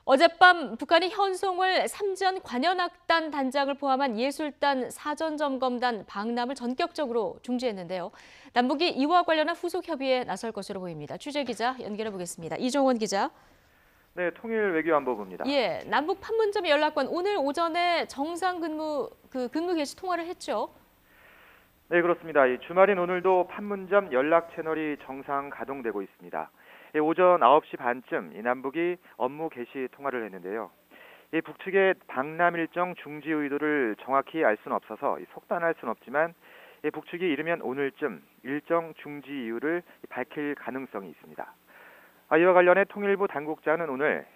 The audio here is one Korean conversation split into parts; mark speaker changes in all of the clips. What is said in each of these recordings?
Speaker 1: 어젯밤 북한이 현송을 삼전 관현악단 단장을 포함한 예술단 사전점검단 방남을 전격적으로 중지했는데요. 남북이 이와 관련한 후속 협의에 나설 것으로 보입니다. 취재기자 연결해 보겠습니다. 이종원 기자.
Speaker 2: 네, 통일외교안보부입니다.
Speaker 1: 예, 남북 판문점 연락관 오늘 오전에 정상 근무 개시 통화를 했죠.
Speaker 2: 네, 그렇습니다. 이 주말인 오늘도 판문점 연락 채널이 정상 가동되고 있습니다. 오전 9시 반쯤 이 남북이 업무 개시 통화를 했는데요. 이 북측의 방남 일정 중지 의도를 정확히 알 수는 없어서 속단할 수는 없지만 북측이 이르면 오늘쯤 일정 중지 이유를 밝힐 가능성이 있습니다. 이와 관련해 통일부 당국자는 오늘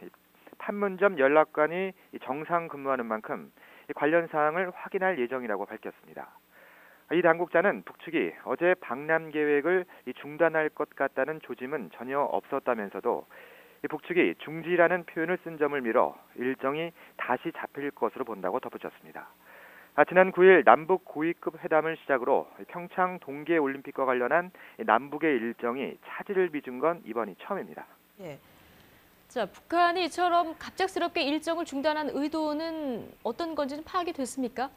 Speaker 2: 판문점 연락관이 정상 근무하는 만큼 관련 사항을 확인할 예정이라고 밝혔습니다. 이 당국자는 북측이 어제 방남 계획을 중단할 것 같다는 조짐은 전혀 없었다면서도 북측이 중지라는 표현을 쓴 점을 미뤄 일정이 다시 잡힐 것으로 본다고 덧붙였습니다. 지난 9일 남북 고위급 회담을 시작으로 평창 동계올림픽과 관련한 남북의 일정이 차질을 빚은 건 이번이 처음입니다.
Speaker 1: 예. 자, 북한이 이처럼 갑작스럽게 일정을 중단한 의도는 어떤 건지는 파악이 됐습니까?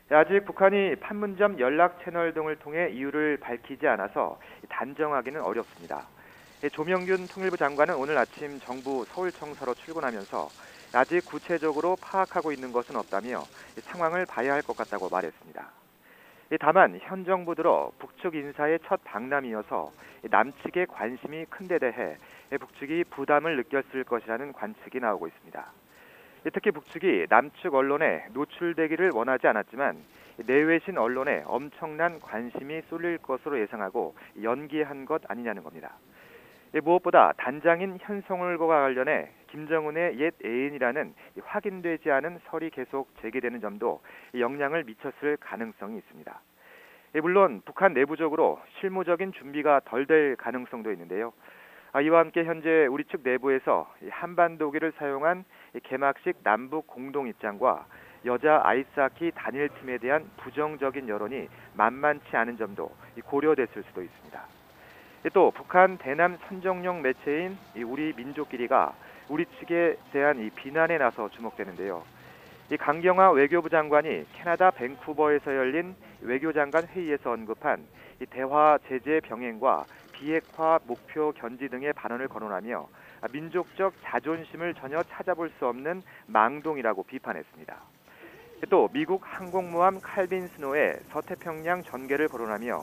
Speaker 2: 아직 북한이 판문점 연락 채널 등을 통해 이유를 밝히지 않아서 단정하기는 어렵습니다. 조명균 통일부 장관은 오늘 아침 정부 서울청사로 출근하면서 아직 구체적으로 파악하고 있는 것은 없다며 상황을 봐야 할 것 같다고 말했습니다. 다만 현 정부 들어 북측 인사의 첫 방남이어서 남측의 관심이 큰 데 대해 북측이 부담을 느꼈을 것이라는 관측이 나오고 있습니다. 특히 북측이 남측 언론에 노출되기를 원하지 않았지만 내외신 언론에 엄청난 관심이 쏠릴 것으로 예상하고 연기한 것 아니냐는 겁니다. 무엇보다 단장인 현송월과 관련해 김정은의 옛 애인이라는 확인되지 않은 설이 계속 제기되는 점도 영향을 미쳤을 가능성이 있습니다. 물론 북한 내부적으로 실무적인 준비가 덜 될 가능성도 있는데요. 이와 함께 현재 우리 측 내부에서 한반도기를 사용한 개막식 남북 공동 입장과 여자 아이스하키 단일팀에 대한 부정적인 여론이 만만치 않은 점도 고려됐을 수도 있습니다. 또 북한 대남 선정용 매체인 우리 민족끼리가 우리 측에 대한 비난에 나서 주목되는데요. 강경화 외교부 장관이 캐나다 밴쿠버에서 열린 외교장관 회의에서 언급한 대화 제재 병행과 비핵화 목표 견지 등의 발언을 거론하며 민족적 자존심을 전혀 찾아볼 수 없는 망동이라고 비판했습니다. 또 미국 항공모함 칼빈 스노의 서태평양 전개를 거론하며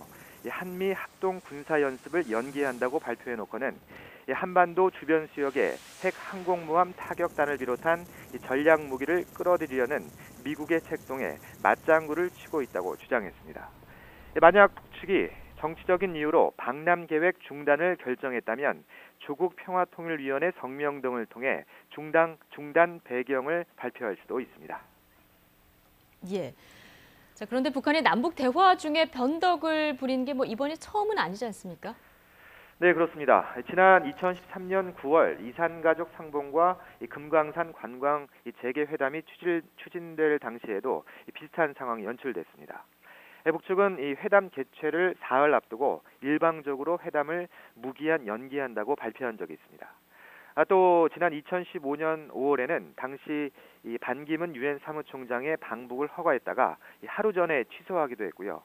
Speaker 2: 한미 합동 군사 연습을 연기한다고 발표해놓고는 한반도 주변 수역에 핵 항공모함 타격단을 비롯한 전략 무기를 끌어들이려는 미국의 책동에 맞장구를 치고 있다고 주장했습니다. 만약 북측이 정치적인 이유로 방남 계획 중단을 결정했다면 조국 평화통일위원회 성명 등을 통해 중단 배경을 발표할 수도 있습니다.
Speaker 1: 예. 자, 그런데 북한이 남북 대화 중에 변덕을 부린 게 이번이 처음은 아니지 않습니까?
Speaker 2: 네, 그렇습니다. 지난 2013년 9월 이산가족 상봉과 금강산 관광 재개 회담이 추진될 당시에도 비슷한 상황이 연출됐습니다. 북측은 이 회담 개최를 사흘 앞두고 일방적으로 회담을 무기한 연기한다고 발표한 적이 있습니다. 또 지난 2015년 5월에는 당시 반기문 유엔 사무총장의 방북을 허가했다가 하루 전에 취소하기도 했고요.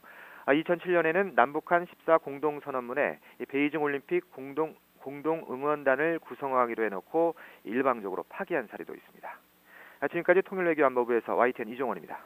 Speaker 2: 2007년에는 남북한 14 공동선언문에 베이징 올림픽 공동 응원단을 구성하기로 해놓고 일방적으로 파기한 사례도 있습니다. 지금까지 통일외교안보부에서 YTN 이종원입니다.